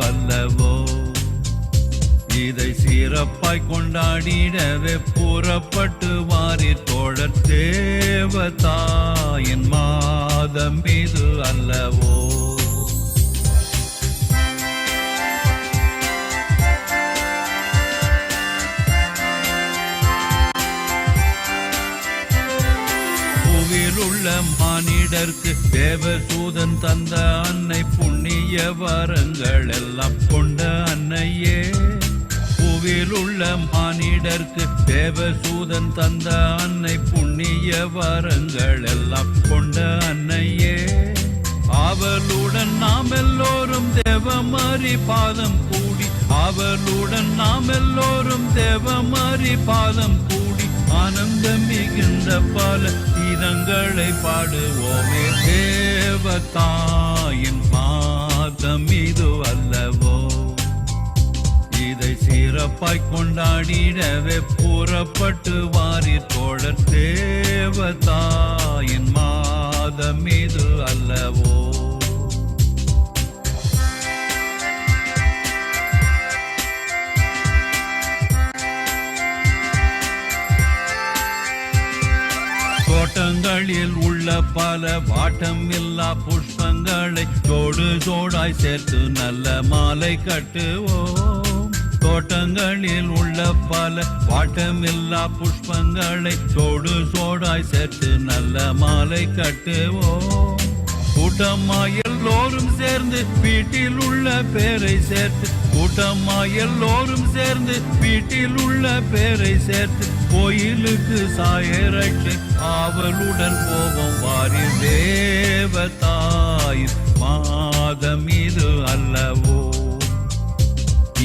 அல்லவோ. இதை சிறப்பாய் கொண்டாடிடவே புறப்பட்டு வாரீர் தோழர், தேவதாயின் மாதம் இது அல்லவோ. உள்ள மானிடர்க்கு தேவதூதன் தந்த அன்னை, புண்ணிய வரங்கள் எல்லாம் கொண்ட அன்னையே. பூவில் உள்ள மானிடர்க்கு தேவதூதன் தந்த அன்னை, புண்ணிய வரங்கள் எல்லாம் கொண்ட அன்னையே. அவளுடன் நாம் எல்லோரும் தேவமாரி பாதம் கூடி, அவளுடன் நாம் எல்லோரும் தேவமாரி பாதம் கூடி, ஆனந்தம் மிகுந்த பல கீதங்களை பாடுவோமே. தேவதாயின் மாதம் இது அல்லவோ. இதை சிறப்பாய் கொண்டாடிடவே புறப்பட்டு வாரீர் தோழர், தேவதாயின் மாதம் இது அல்லவோ. தோட்டங்களில் உள்ள பல வாட்டம் இல்லா புஷ்பங்களை தோடு தோடாய் சேர்த்து நல்ல மாலை கட்டுவோம். தோட்டங்களில் உள்ள பல வாட்டமில்லா புஷ்பங்களை தோடு தோடாய் சேர்த்து நல்ல மாலை கட்டுவோம். கூட்டமாய் எல்லோரும் சேர்ந்து வீட்டில் உள்ள பேரை சேர்த்து, கூட்டமாய் எல்லோரும் சேர்ந்து வீட்டில் உள்ள பேரை சேர்த்து, கோயிலுக்கு சாயரட்சி அவளுடன் போவோம் வாரீர், தேவதாயின் மாதம் இது அல்லவோ.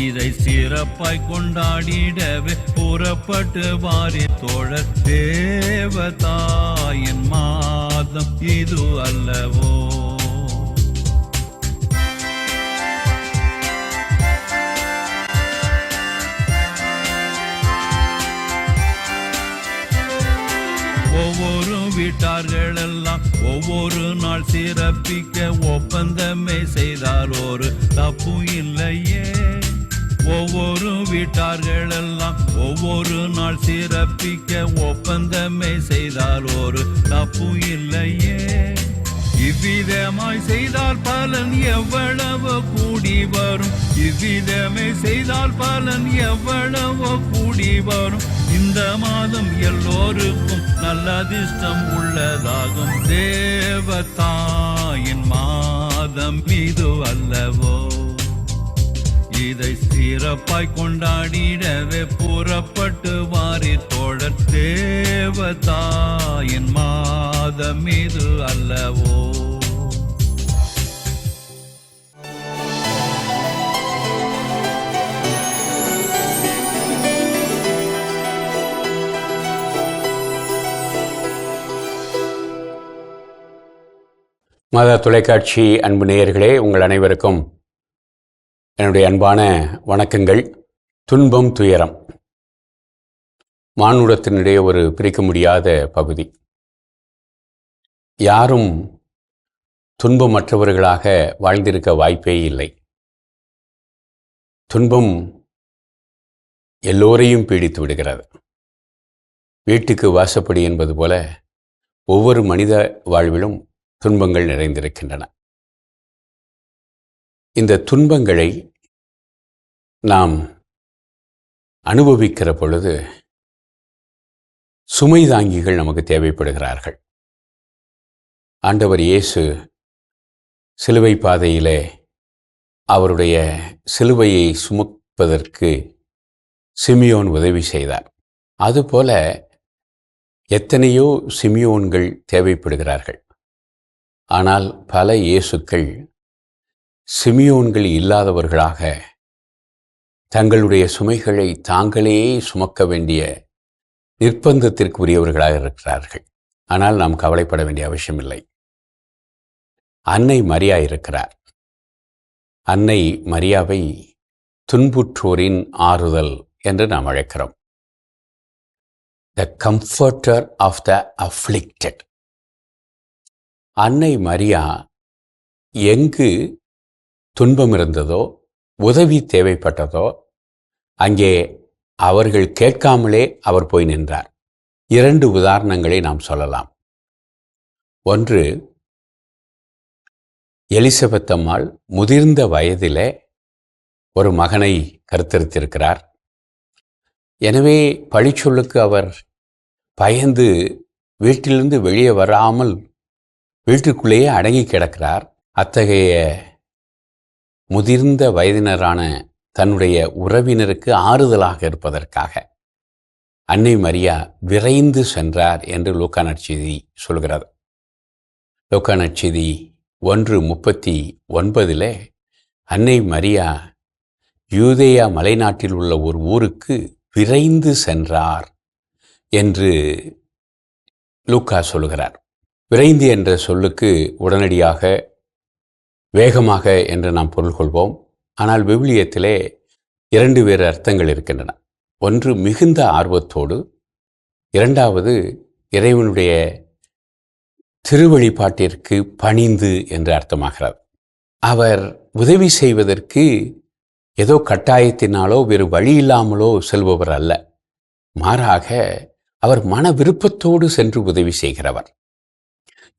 இதை சிறப்பாய் கொண்டாடிடவே புறப்பட்டு வாரீர் தோழர், தேவதாயின் மாதம் இது அல்லவோ. ஒவ்வொரு வீட்டார்கள் எல்லாம் ஒவ்வொரு நாள் சிறப்பிக்க ஒப்பந்தமே செய்தால் ஒரு தப்பு இல்லையே. ஒவ்வொரு வீட்டார்கள் எல்லாம் ஒவ்வொரு நாள் சிறப்பிக்க ஒப்பந்தமே செய்தால் ஒரு தப்பு இல்லையே. இவ்விதமாய் செய்தால் பலன் எவ்வளவோ கூடி வரும், இவ்விதமே செய்தால் பலன் எவ்வளவோ கூடி வரும். இந்த மாதம் எல்லோருக்கும் நல்ல அதிர்ஷ்டம் உள்ளதாகும், தேவதாயின் மாதம் இது அல்லவோ. இதை சிறப்பாய் கொண்டாடிடவே புறப்பட்டு வாரீர் தோழர், தேவதாயின் மாதம் இது அல்லவோ. மாதா தொலைக்காட்சி அன்பு நேயர்களே, உங்கள் அனைவருக்கும் என்னுடைய அன்பான வணக்கங்கள். துன்பம் துயரம் மானுடத்தினுடைய ஒரு பிரிக்க முடியாத பகுதி. யாரும் துன்பமற்றவர்களாக வாழ்ந்திருக்க வாய்ப்பே இல்லை. துன்பம் எல்லோரையும் பீடித்து விடுகிறது. வீட்டுக்கு வாசப்படி என்பது போல ஒவ்வொரு மனித வாழ்விலும் துன்பங்கள் நிறைந்திருக்கின்றன. இந்த துன்பங்களை நாம் அனுபவிக்கிற பொழுது சுமை தாங்கிகள் நமக்கு தேவைப்படுகிறார்கள். ஆண்டவர் இயேசு சிலுவை பாதையிலே அவருடைய சிலுவையை சுமப்பதற்கு சிமியோன் உதவி செய்தார். அதுபோல எத்தனையோ சிமியோன்கள் தேவைப்படுகிறார்கள். ஆனால் பல இயேசுக்கள் சிமியோன்கள் இல்லாதவர்களாக தங்களுடைய சுமைகளை தாங்களே சுமக்க வேண்டிய நிர்பந்தத்திற்குரியவர்களாக இருக்கிறார்கள். ஆனால் நாம் கவலைப்பட வேண்டிய அவசியமில்லை. அன்னை மரியா இருக்கிறார். அன்னை மரியாவை துன்புற்றோரின் ஆறுதல் என்று நாம் அழைக்கிறோம். த கம்ஃபர்டர் ஆஃப் த அஃப்ளிக்டட். அன்னை மரியா எங்கு துன்பம் இருந்ததோ உதவி தேவைப்பட்டதோ அங்கே அவர்கள் கேட்காமலே அவர் போய் நின்றார். 2 உதாரணங்களை நாம் சொல்லலாம். ஒன்று, எலிசபெத் அம்மாள் முதிர்ந்த வயதிலே ஒரு மகனை கருத்தரித்திருக்கிறார். எனவே பழிச்சொல்லுக்கு அவர் பயந்து வீட்டிலிருந்து வெளியே வராமல் வீட்டுக்குள்ளேயே அடங்கி கிடக்கிறார். அத்தகைய முதிர்ந்த வயதினரான தன்னுடைய உறவினருக்கு ஆறுதலாக இருப்பதற்காக அன்னை மரியா விரைந்து சென்றார் என்று லூக்கா நற்செய்தி சொல்கிறது. லூக்கா நற்செய்தி 1:39 அன்னை மரியா யூதேயா மலைநாட்டில் உள்ள ஒரு ஊருக்கு விரைந்து சென்றார் என்று லூக்கா சொல்லுகிறார். விரைந்து என்ற சொல்லுக்கு உடனடியாக வேகமாக என்று நாம் பொருள் கொள்வோம். ஆனால் விவிலியத்திலே 2 வேறு அர்த்தங்கள் இருக்கின்றன. ஒன்று, மிகுந்த ஆர்வத்தோடு. 2வது, இறைவனுடைய திருவழிபாட்டிற்கு பணிந்து என்று அர்த்தமாகிறது. அவர் உதவி செய்வதற்கு ஏதோ கட்டாயத்தினாலோ வேறு வழி இல்லாமலோ செல்பவர் அல்ல. மாறாக அவர் மன விருப்பத்தோடு சென்று உதவி செய்கிறவர்.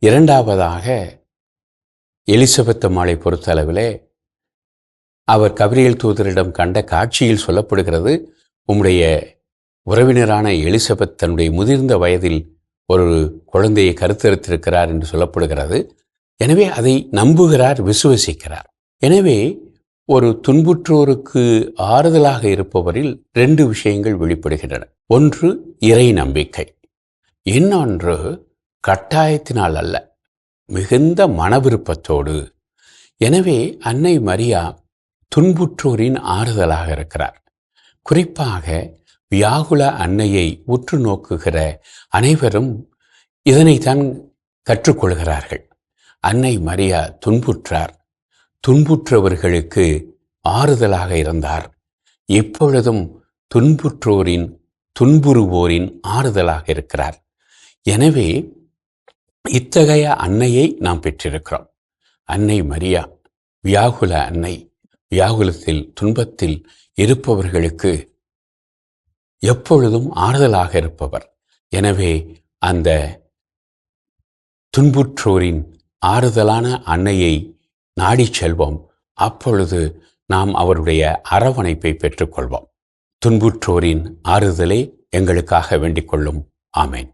2வதாக, எலிசபெத் அம்மாளை பொறுத்தளவிலே அவர் கபிரியேல் தூதரிடம் கண்ட காட்சியில் சொல்லப்படுகிறது, உம்முடைய உறவினரான எலிசபெத் தன்னுடைய முதிர்ந்த வயதில் ஒரு குழந்தையை கருத்தரித்திருக்கிறார் என்று சொல்லப்படுகிறது. எனவே அதை நம்புகிறார், விசுவசிக்கிறார். எனவே ஒரு துன்புற்றோருக்கு ஆறுதலாக இருப்பவரில் 2 விஷயங்கள் வெளிப்படுகின்றன. ஒன்று, இறை நம்பிக்கை. இன்னொன்று, கட்டாயத்தினால் அல்ல, மிகுந்த மனவிருப்பத்தோடு. எனவே அன்னை மரியா துன்புற்றோரின் ஆறுதலாக இருக்கிறார். குறிப்பாக வியாகுல அன்னையை உற்று நோக்குகிற அனைவரும் இதனைத்தான் கற்றுக்கொள்கிறார்கள். அன்னை மரியா துன்புற்றார், துன்புற்றவர்களுக்கு ஆறுதலாக இருந்தார். எப்பொழுதும் துன்புற்றோரின், துன்புறுவோரின் ஆறுதலாக இருக்கிறார். எனவே இத்தகைய அன்னையை நாம் பெற்றிருக்கிறோம். அன்னை மரியா வியாகுல அன்னை, வியாகுலத்தில், துன்பத்தில் இருப்பவர்களுக்கு எப்பொழுதும் ஆறுதலாக இருப்பவர். எனவே அந்த துன்புற்றோரின் ஆறுதலான அன்னையை நாடி செல்வோம். அப்பொழுது நாம் அவருடைய அரவணைப்பை பெற்றுக்கொள்வோம். துன்புற்றோரின் ஆறுதலை எங்களுக்காக வேண்டிக் கொள்ளும். ஆமேன்.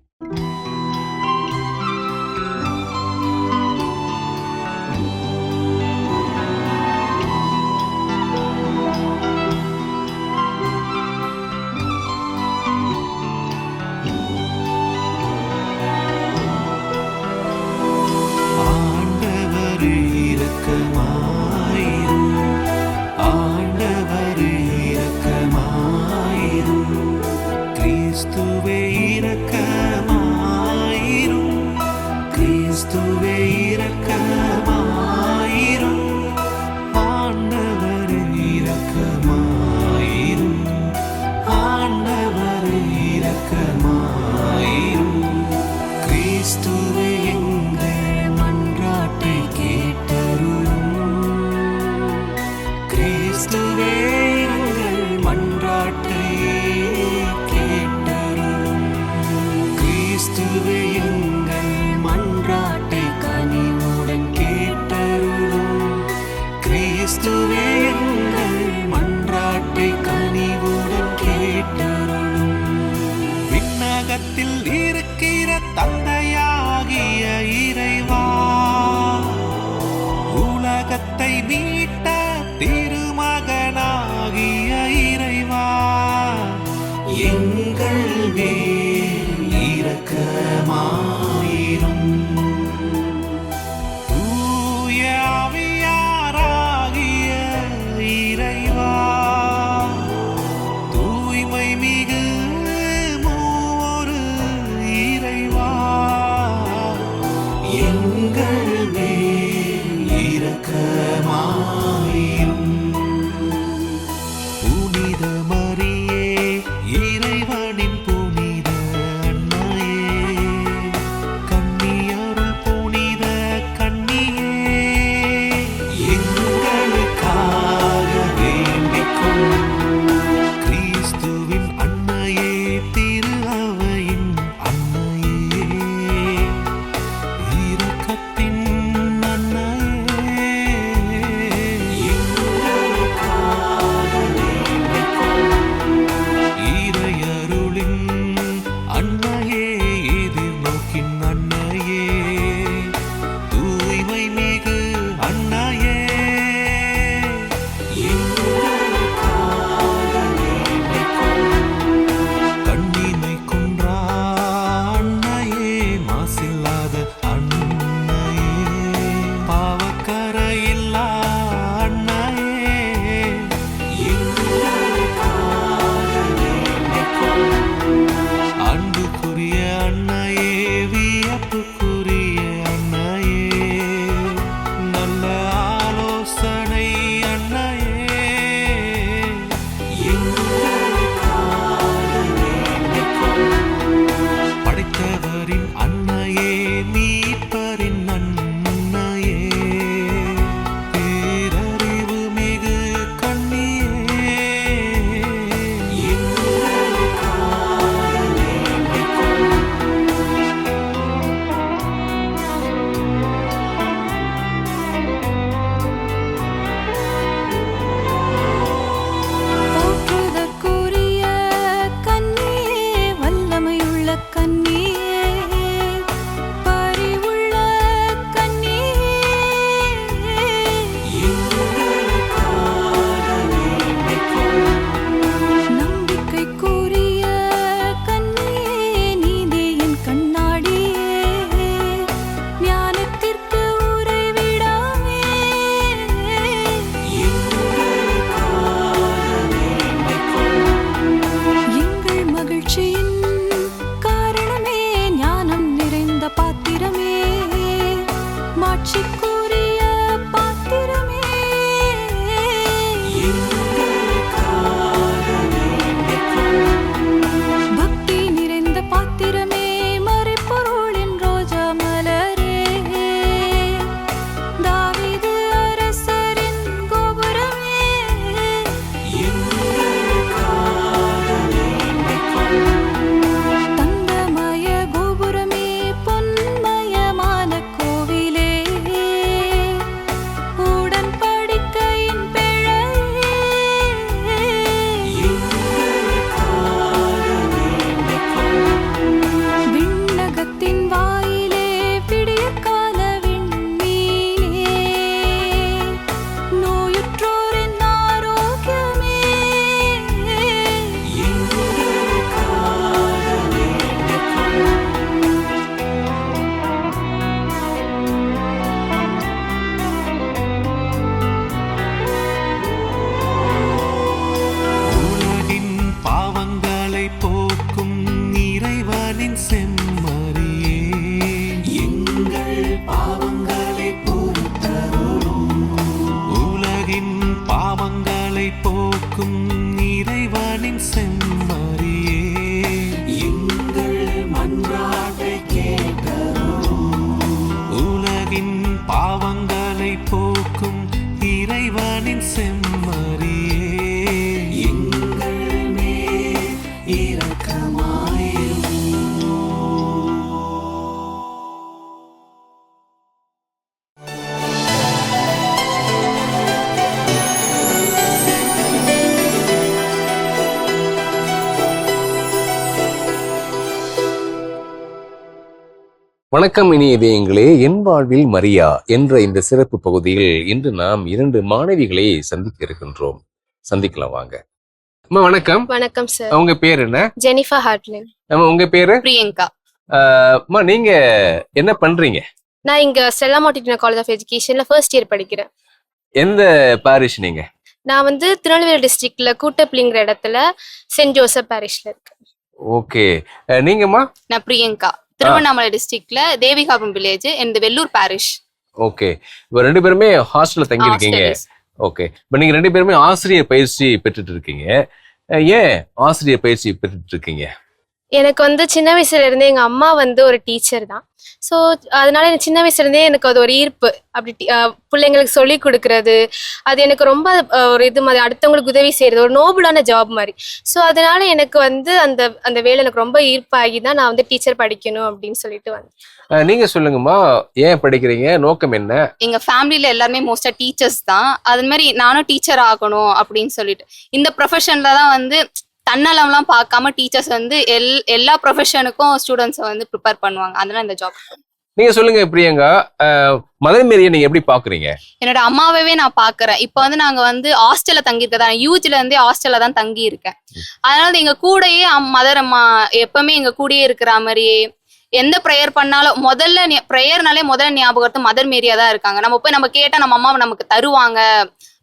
தந்தையாகிய இறைவா, உலகத்தை மீட்ட திருமகனாகிய போக்கும் இறைவனின் செம்மறியே எங்கள் மன்றாட்டை கேட்டருளும். உலகின் பாவங்களை போக்கும் இறைவனின் செம்மறியே எங்கள் மேல் இரக்கமாயிரும். வணக்கம் இனிய இதயங்களே, என் வாழ்வில் மரியா என்ற இந்த சிறப்பு பகுதியில் இன்று நாம் 2 மாணவிகளை சந்திக்க இருக்கின்றோம். சந்திக்கலாம் வாங்க. அம்மா வணக்கம். வணக்கம் சார். உங்க பேர் என்ன? ஜெனிஃபர் ஹார்ட்லின். அம்மா உங்க பேரு? பிரியங்கா. அம்மா நீங்க என்ன பண்றீங்க? நான் இங்க ஸ்டெல்லா மார்டின் காலேஜ் ஆஃப் எஜுகேஷன்ல ஃபர்ஸ்ட் இயர் படிக்கிறேன். எந்த பாரிஷ் நீங்க? நான் வந்து திருநெல்வேலி டிஸ்ட்ரிக்ட்ல கூட்டப்பிள்ளிங்கிற இடத்துல சென்ட் ஜோசப் பாரிஷ்ல இருக்கேன். ஓகே. நீங்கம்மா? நான் பிரியங்கா, திருவண்ணாமலை டிஸ்ட்ரிக்ட்ல தேவிகாபுரம் வில்லேஜ் இந்த வெள்ளூர் பாரிஷ். ஓகே. இப்ப 2 பேருமே ஹாஸ்டல்ல தங்கி இருக்கீங்க. ஓகே. இப்ப நீங்க 2 பேருமே ஆசிரியர் பயிற்சி பெற்றுட்டு இருக்கீங்க. ஏன் ஆசிரியர் பயிற்சி பெற்றுட்டு இருக்கீங்க? எனக்கு வந்து சின்ன வயசுல இருந்தே எங்க அம்மா வந்து ஒரு டீச்சர் தான். ஸோ அதனால எனக்கு சின்ன வயசுல இருந்தே எனக்கு அது ஒரு ஈர்ப்பு. அப்படி பிள்ளைங்களுக்கு சொல்லி கொடுக்கறது அது எனக்கு ரொம்ப ஒரு இது மாதிரி, அடுத்தவங்களுக்கு உதவி செய்யறது ஒரு நோபலான ஜாப் மாதிரி. ஸோ அதனால எனக்கு வந்து அந்த அந்த வேலை எனக்கு ரொம்ப ஈர்ப்பாகி தான் நான் வந்து டீச்சர் படிக்கணும் அப்படின்னு சொல்லிட்டு வந்தேன். நீங்க சொல்லுங்கம்மா, ஏன் படிக்கிறீங்க? நோக்கம் என்ன? எங்க ஃபேமிலியில எல்லாருமே மோஸ்டா டீச்சர்ஸ் தான். அது மாதிரி நானும் டீச்சர் ஆகணும் அப்படின்னு சொல்லிட்டு இந்த ப்ரொஃபஷன்ல தான் வந்து தன்னலம்லாம் பார்க்காம டீச்சர்ஸ் வந்து எல்லா ப்ரொஃபஷனுக்கும் ஸ்டூடெண்ட்ஸை வந்து ப்ரிப்பேர் பண்ணுவாங்க. அதனால இந்த ஜாப். நீங்க சொல்லுங்க பிரியங்கா, மதர் மேரியை நீங்க எப்படி பாக்குறீங்க? என்னோட அம்மாவே நான் பாக்குறேன். இப்போ வந்து நாங்க வந்து ஹாஸ்டல்ல தங்கி இருக்கதா, யூஜ்ல இருந்தே ஹாஸ்டல்ல தான் தங்கி இருக்கேன். அதனால எங்க கூடயே மதர் அம்மா எப்பவுமே எங்க கூடயே இருக்கிற மாதிரியே எந்த ப்ரேயர் பண்ணாலும் ப்ரேயர்னாலே முதல்ல ஞாபகத்து மதர் மேரியா தான் இருக்காங்க. நம்ம போய் நம்ம கேட்டா நம்ம அம்மாவை நமக்கு தருவாங்க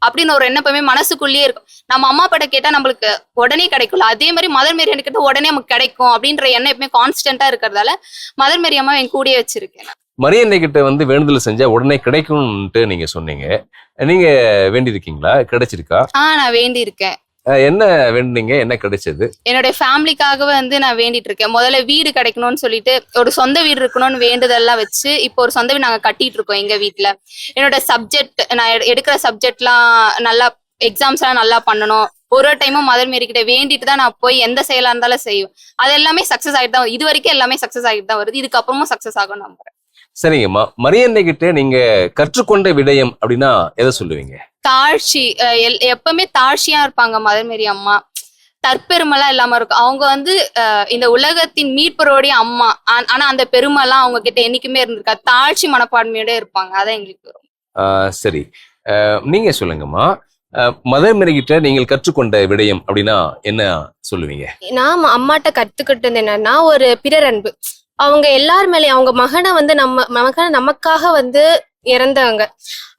அப்படின்னு ஒரு எண்ணப்பமே மனசுக்குள்ளேயே இருக்கும். நம்ம அம்மா கிட்ட கேட்டா நம்மளுக்கு உடனே கிடைக்கும்ல, அதே மாதிரி மதர் மேரி கிட்ட உடனே நமக்கு கிடைக்கும் அப்படின்ற எண்ணம் எப்பவுமே கான்ஸ்டன்டா இருக்கிறதால மதர் மேரி அம்மா என் கூடயே வச்சிருக்கேன். மரியன்னை கிட்ட வந்து வேண்டுதல் செஞ்சா உடனே கிடைக்கும்ட்டு நீங்க சொன்னீங்க. நீங்க வேண்டி இருக்கீங்களா? கிடைச்சிருக்கா? நான் வேண்டி இருக்கேன். என்ன வேண்டுனீங்க? என்ன கிடைச்சது? என்னோட ஃபேமிலிக்காகவே வந்து நான் வேண்டிட்டு இருக்கேன். முதல்ல வீடு கிடைக்கணும்னு சொல்லிட்டு ஒரு சொந்த வீடு இருக்கணும்னு வேண்டுதெல்லாம் வச்சு இப்போ ஒரு சொந்த வீடு நாங்க கட்டிட்டு இருக்கோம் எங்க வீட்டுல. என்னோட சப்ஜெக்ட் நான் எடுக்கிற சப்ஜெக்ட்லாம் நல்லா, எக்ஸாம்ஸ் எல்லாம் நல்லா பண்ணணும். ஒரு டைமும் மதர் மேரி கிட்ட வேண்டிட்டு தான் நான் போய் எந்த செயலா இருந்தாலும் செய்வேன். அது எல்லாமே சக்சஸ் ஆகிட்டு தான், இது வரைக்கும் எல்லாமே சக்சஸ் ஆகிட்டு தான் வருது. இதுக்கப்புறமும் சக்சஸ் ஆகும் நம்புறேன். சரிங்கம்மா, மரியன்னை கிட்ட நீங்க கற்றுக்கொண்ட விடயம் அப்படின்னா எதை சொல்லுவீங்க? தாழ்ச்சி. எப்பவுமே தாழ்ச்சியா இருப்பாங்க மதர் மேரி அம்மா. தற்பெருமெல்லாம் இல்லாம இருக்கும். அவங்க வந்து இந்த உலகத்தின் மீட்பரோடைய அம்மா. ஆனா அந்த பெருமைலாம் அவங்க கிட்ட என்னைக்குமே இருந்திருக்கா. தாழ்ச்சி மனப்பான்மையோட இருப்பாங்க. அதான் எங்களுக்கு. சரி, நீங்க சொல்லுங்கம்மா, மதர் மேரி கிட்ட நீங்கள் கற்றுக்கொண்ட விடயம் அப்படின்னா என்ன சொல்லுவீங்க? நான் அம்மாட்ட கத்துக்கிட்டது என்னன்னா ஒரு பிறர் அன்பு. அவங்க எல்லார் மேலேயும் அவங்க மகனை வந்து நமக்காக வந்து இறந்தவங்க.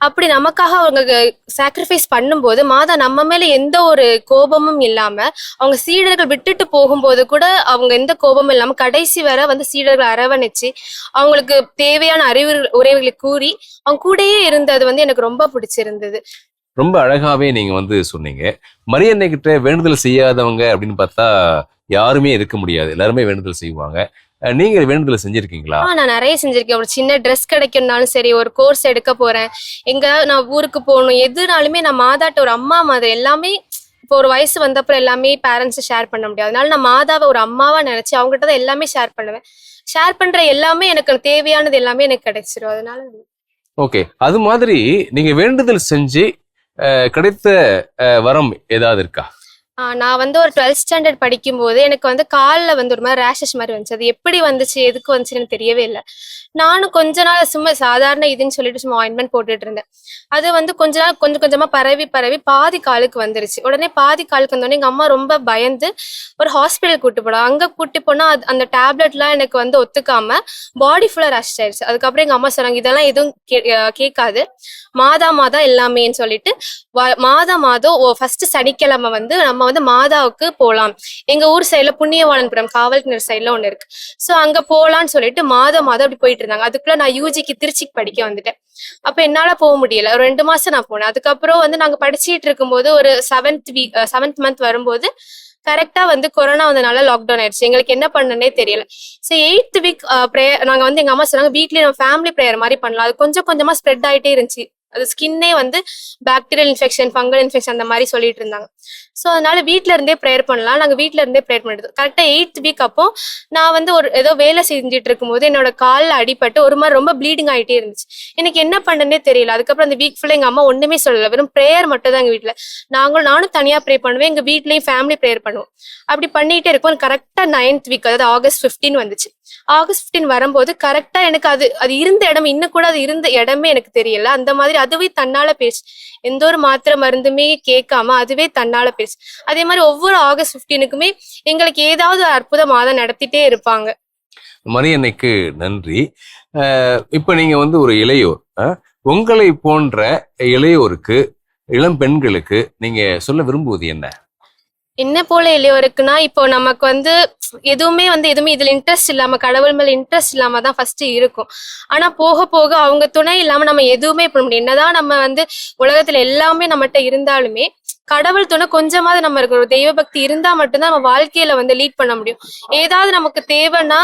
அப்படி நமக்காக அவங்க சாக்ரிஃபைஸ் பண்ணும்போது மாதா நம்ம மேல எந்த ஒரு கோபமும் இல்லாம, அவங்க சீடர்கள் விட்டுட்டு போகும்போது கூட அவங்க எந்த கோபமும் இல்லாம கடைசி வரை வந்து சீடர்கள் அரவணைச்சு அவங்களுக்கு தேவையான உரைகளை கூறி அவங்க கூடயே இருந்தது வந்து எனக்கு ரொம்ப பிடிச்சிருந்தது. ரொம்ப அழகாவே நீங்க வந்து சொன்னீங்க. மரியன்னை கிட்ட வேண்டுதல் செய்யாதவங்க அப்படின்னு பார்த்தா யாருமே இருக்க முடியாது. எல்லாருமே வேண்டுதல் செய்வாங்க. நீங்க வேண்டுதல் செஞ்சிருக்கீங்களா? நான் நிறைய செஞ்சிருக்கேன். ஒரு சின்ன ட்ரெஸ் கிடைக்கணும்னாலும் சரி, ஒரு கோர்ஸ் எடுக்க போறேன், எங்க நான் ஊருக்கு போகணும், எதுனாலுமே நான் மாதாட்ட ஒரு அம்மா மாதிரி எல்லாமே. இப்போ ஒரு வயசு வந்தப்பறம் எல்லாமே பேரண்ட்ஸ் ஷேர் பண்ண முடியாது. அதனால நான் மாதாவை ஒரு அம்மாவா நினைச்சு அவங்ககிட்ட தான் எல்லாமே ஷேர் பண்ணுவேன். ஷேர் பண்ற எல்லாமே எனக்கு தேவையானது எல்லாமே எனக்கு கிடைச்சிரும். அதனால ஓகே. அது மாதிரி நீங்க வேண்டுதல் செஞ்சு கிடைத்த வரம் ஏதாவது இருக்கா? நான் வந்து ஒரு 12th ஸ்டாண்டர்ட் படிக்கும்போது எனக்கு வந்து காலில் வந்து ஒரு மாதிரி ரேஷஸ் மாதிரி வந்துச்சு. அது எப்படி வந்துச்சு, எதுக்கு வந்துச்சுன்னு எனக்கு தெரியவே இல்லை. நானும் கொஞ்ச நாள் சும்மா சாதாரண இதுன்னு சொல்லிட்டு சும்மா ஆயின்மெண்ட் போட்டுட்டு இருந்தேன். அது வந்து கொஞ்ச நாள் கொஞ்சம் கொஞ்சமா பரவி பாதி காலுக்கு வந்துருச்சு. உடனே பாதி காலுக்கு வந்தோடனே எங்க அம்மா ரொம்ப பயந்து ஒரு ஹாஸ்பிட்டல் கூட்டு போனோம். அங்க கூட்டு போனா அந்த டேப்லெட்லாம் எனக்கு வந்து ஒத்துக்காம பாடி ஃபுல்லா ரஷ் ஆயிடுச்சு. அதுக்கப்புறம் எங்க அம்மா சொன்னாங்க, இதெல்லாம் எதுவும் கேட்காது, மாதம் எல்லாமேன்னு சொல்லிட்டு மாதம் ஃபர்ஸ்ட் சனிக்கிழமை வந்து நம்ம வந்து மாதாவுக்கு போலாம், எங்க ஊர் சைட்ல புண்ணியவாளன்புரம் காவல்கிணறு சைட்ல ஒண்ணு இருக்கு, சோ அங்க போலான்னு சொல்லிட்டு மாதம் அப்படி போயிட்டு இருந்தாங்க. அதுக்குள்ள நான் யூஜிக்கு திருச்சிக்கு படிக்க வந்துட்டேன். அப்ப என்னால போக முடியல. ஒரு 2 மாசம் நான் போனேன். அதுக்கப்புறம் வந்து நாங்க படிச்சுட்டு இருக்கும்போது ஒரு 7th மந்த் வரும்போது கரெக்டா வந்து கொரோனா வந்தனால லாக்டவுன் ஆயிடுச்சு. எங்களுக்கு என்ன பண்ணனே தெரியல. சோ 8th வீக் ப்ரேயர் நாங்க வந்து எங்க அம்மா சொன்னாங்க வீட்லயே நம்ம ஃபேமிலி ப்ரேயர் மாதிரி பண்ணலாம். அது கொஞ்சம் கொஞ்சமா ஸ்ப்ரெட் ஆயிட்டே இருந்துச்சு. அது ஸ்கின்னே வந்து பாக்டீரியல் இன்ஃபெக்ஷன், ஃபங்கல் இன்ஃபெக்ஷன் அந்த மாதிரி சொல்லிட்டு இருந்தாங்க. ஸோ அதனால வீட்ல இருந்தே ப்ரேயர் பண்ணலாம். நாங்க வீட்ல இருந்தே ப்ரேயர் பண்ணிட்டு கரெக்டா 8th வீக் அப்போ நான் வந்து ஒரு ஏதோ வேலை செஞ்சுட்டு இருக்கும்போது என்னோட காலில் அடிபட்டு ஒரு மாதிரி ரொம்ப ப்ளீடிங் ஆகிட்டே இருந்துச்சு. எனக்கு என்ன பண்ணனே தெரியல. அதுக்கப்புறம் அந்த வீக் ஃபுல்லா எங்க அம்மா ஒண்ணுமே சொல்லல, வெறும் ப்ரேயர் மட்டும் தான் எங்க வீட்டுல. நானும் தனியா ப்ரே பண்ணுவேன், எங்க வீட்லயும் ஃபேமிலி ப்ரேயர் பண்ணுவோம். அப்படி பண்ணிட்டே இருக்கும். கரெக்டா 9th வீக், அதாவது August 15 வந்துச்சு. August 15 வரும்போது கரெக்டா எனக்கு அது இருந்த இடம், இன்னும் கூட அது இருந்த இடமே எனக்கு தெரியல. அந்த மாதிரி அதுவே தன்னால பேசு, எந்த ஒரு மாத்திரை மருந்துமே கேட்காம அதுவே தன்னால பேசு. அதே மாதிரி ஒவ்வொரு August 15க்குமே எங்களுக்கு ஏதாவது ஒரு அற்புத மாதம் நடத்திட்டே இருப்பாங்க. மரியன்னைக்கு நன்றி. இப்ப நீங்க வந்து ஒரு இளையோர், உங்களை போன்ற இளையோருக்கு, இளம் பெண்களுக்கு நீங்க சொல்ல விரும்புவது என்ன? என்ன போல இளையோருக்குன்னா, இப்போ நமக்கு வந்து எதுவுமே இதுல இன்ட்ரெஸ்ட் இல்லாம, கடவுள் மேல இன்ட்ரெஸ்ட் இல்லாம தான் ஃபர்ஸ்ட் இருக்கும். ஆனா போக போக அவங்க துணை இல்லாம நம்ம எதுவுமே பண்ண முடியும். என்னதான் நம்ம வந்து உலகத்துல எல்லாமே நம்மகிட்ட இருந்தாலுமே கடவுள் துணை கொஞ்சமாவது நம்ம இருக்கிற ஒரு தெய்வ பக்தி இருந்தா மட்டும்தான் நம்ம வாழ்க்கையில வந்து லீட் பண்ண முடியும். ஏதாவது நமக்கு தேவைன்னா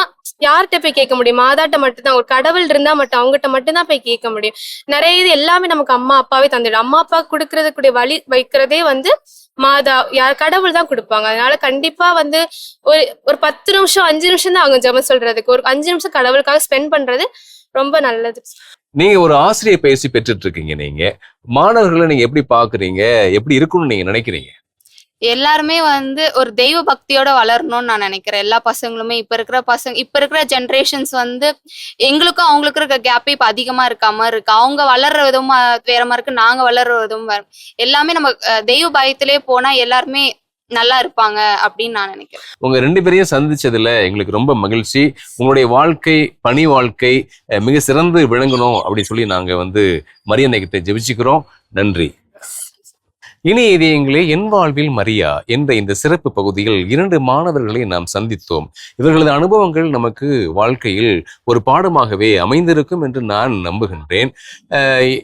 யார்கிட்ட போய் கேட்க முடியும்? மாதாட்ட மட்டும்தான். ஒரு கடவுள் இருந்தா மட்டும் அவங்ககிட்ட மட்டும்தான் போய் கேட்க முடியும். நிறைய இது எல்லாமே நமக்கு அம்மா அப்பாவே தந்துடும். அம்மா அப்பா கொடுக்கறதுக்குடைய வழி வைக்கிறதே வந்து மாதா, கடவுள் தான் கொடுப்பாங்க. அதனால கண்டிப்பா வந்து ஒரு 10 நிமிஷம் 5 நிமிஷம் தான் ஆகும் ஜெபம் சொல்றதுக்கு. ஒரு 5 நிமிஷம் கடவுளுக்காக ஸ்பெண்ட் பண்றது ரொம்ப நல்லது. நீங்க ஒரு ஆசிரியர் பயிற்சி பெற்றுட்டு இருக்கீங்க. நீங்க மாணவர்களை நீங்க எப்படி பாக்குறீங்க, எப்படி இருக்கும்னு நீங்க நினைக்கிறீங்க? எல்லாருமே வந்து ஒரு தெய்வ பக்தியோட வளரணும்னு நான் நினைக்கிறேன். எல்லா பசங்களுமே இப்ப இருக்கிற ஜென்ரேஷன்ஸ் வந்து எங்களுக்கும் அவங்களுக்கு இருக்க கேப்பே இப்ப அதிகமா இருக்காம இருக்கு. அவங்க வளர்ற விதமும் வேற மாதிரி இருக்கு, நாங்க வளர்ற விதமும் வேற. எல்லாமே நம்ம தெய்வ பயத்திலே போனா எல்லாருமே நல்லா இருப்பாங்க அப்படின்னு நான் நினைக்கிறேன். உங்க 2 பேரையும் சந்திச்சதுல எங்களுக்கு ரொம்ப மகிழ்ச்சி. உங்களுடைய வாழ்க்கை, பணி வாழ்க்கை மிக சிறந்து விளங்கணும் அப்படின்னு சொல்லி நாங்க வந்து மரியன்னை கிட்ட ஜெபிச்சுக்கிறோம். நன்றி. இனி இதயங்களே, என் வாழ்வில் மரியா என்ற இந்த சிறப்பு பகுதியில் 2 மாணவர்களை நாம் சந்தித்தோம். இவர்களது அனுபவங்கள் நமக்கு வாழ்க்கையில் ஒரு பாடமாகவே அமைந்திருக்கும் என்று நான் நம்புகின்றேன்.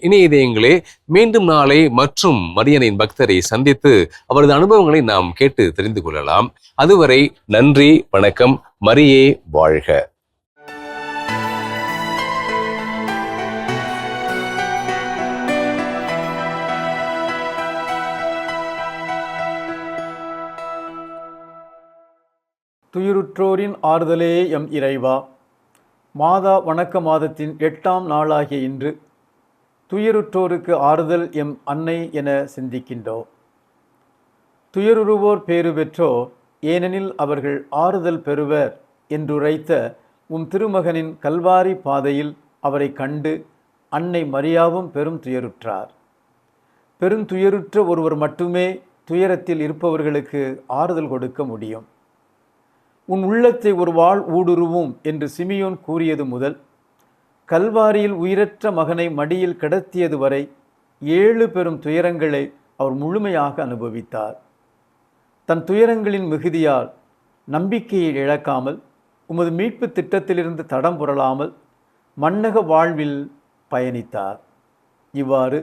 இனி இதயங்களே, மீண்டும் நாளை மற்றும் மரியனின் பக்தரை சந்தித்து அவரது அனுபவங்களை நாம் கேட்டு தெரிந்து கொள்ளலாம். அதுவரை நன்றி, வணக்கம். மரியே வாழ்க. துயருற்றோரின் ஆறுதலே எம் இறைவா, மாதா வணக்க மாதத்தின் 8ஆம் நாளாகிய இன்று துயருற்றோருக்கு ஆறுதல் எம் அன்னை என சிந்திக்கின்றோம். துயருறுவோர் பேறு பெற்றோர், ஏனெனில் அவர்கள் ஆறுதல் பெறுவர் என்றுரைத்த உம் திருமகனின் கல்வாரி பாதையில் அவரை கண்டு அன்னை மரியாவும் பெரும் துயருற்றார். பெருந்துயருற்ற ஒருவர் மட்டுமே துயரத்தில் இருப்பவர்களுக்கு ஆறுதல் கொடுக்க முடியும். உன் உள்ளத்தை ஒரு வாழ் ஊடுருவும் என்று சிமியோன் கூறியது முதல் கல்வாரியில் உயிரற்ற மகனை மடியில் கிடத்தியது வரை 7 பெரும் துயரங்களை அவர் முழுமையாக அனுபவித்தார். தன் துயரங்களின் மிகுதியால் நம்பிக்கையை இழக்காமல், உமது மீட்பு திட்டத்திலிருந்து தடம் புரளாமல் மன்னக வாழ்வில் பயணித்தார். இவ்வாறு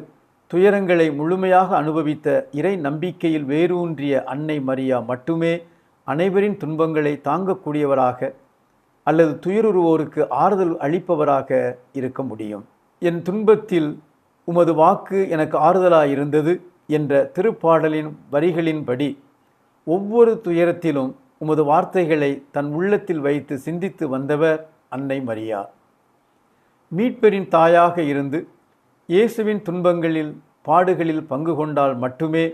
துயரங்களை முழுமையாக அனுபவித்த இறை நம்பிக்கையில் வேரூன்றிய அன்னை மரியா மட்டுமே அனைவரின் துன்பங்களை தாங்கக்கூடியவராக அல்லது துயருறுவோருக்கு ஆறுதல் அளிப்பவராக இருக்க முடியும். என் துன்பத்தில் உமது வாக்கு எனக்கு ஆறுதலாயிருந்தது என்ற திருப்பாடலின் வரிகளின்படி ஒவ்வொரு துயரத்திலும் உமது வார்த்தைகளை தன் உள்ளத்தில் வைத்து சிந்தித்து வந்தவர் அன்னை மரியா. மீட்பரின் தாயாக இருந்து இயேசுவின் துன்பங்களில் பாடுகளில் பங்கு கொண்டால் மட்டுமே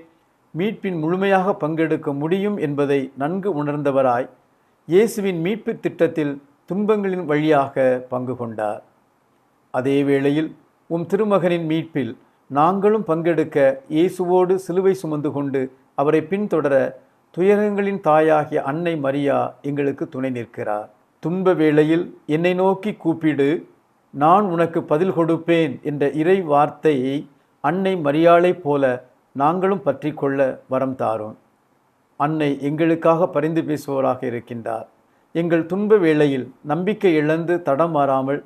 மீட்பின் முழுமையாக பங்கெடுக்க முடியும் என்பதை நன்கு உணர்ந்தவராய் இயேசுவின் மீட்பு திட்டத்தில் துன்பங்களின் வழியாக பங்கு கொண்டார். அதே வேளையில் உம் திருமகனின் மீட்பில் நாங்களும் பங்கெடுக்க இயேசுவோடு சிலுவை சுமந்து கொண்டு அவரை பின்தொடர துயரங்களின் தாயாகிய அன்னை மரியா எங்களுக்கு துணை நிற்கிறார். துன்ப வேளையில் என்னை நோக்கி கூப்பிடு, நான் உனக்கு பதில் கொடுப்பேன் என்ற இறை வார்த்தையை அன்னை மரியாளை போல நாங்களும் பற்றி கொள்ள வரம் தாரும். அன்னை எங்களுக்காக பரிந்து பேசுவோராக இருக்கின்றார். எங்கள் துன்ப வேளையில் நம்பிக்கை இழந்து தடமாறாமல்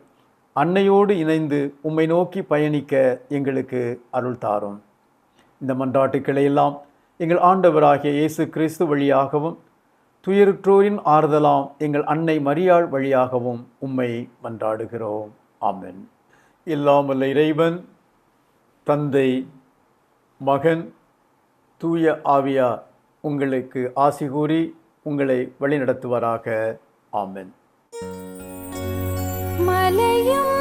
அன்னையோடு இணைந்து உம்மை நோக்கி பயணிக்க எங்களுக்கு அருள் தாரும். இந்த மன்றாட்டுக்களை எல்லாம் எங்கள் ஆண்டவராகிய இயேசு கிறிஸ்து வழியாகவும் துயருற்றோரின் ஆறுதலாம் எங்கள் அன்னை மரியாள் வழியாகவும் உம்மை மன்றாடுகிறோம். ஆமென். எல்லாம் வல்ல இறைவன் தந்தை, மகன், தூய ஆவியார் உங்களுக்கு ஆசி கூறி உங்களை வழிநடத்துவாராக. ஆமென். மலையும்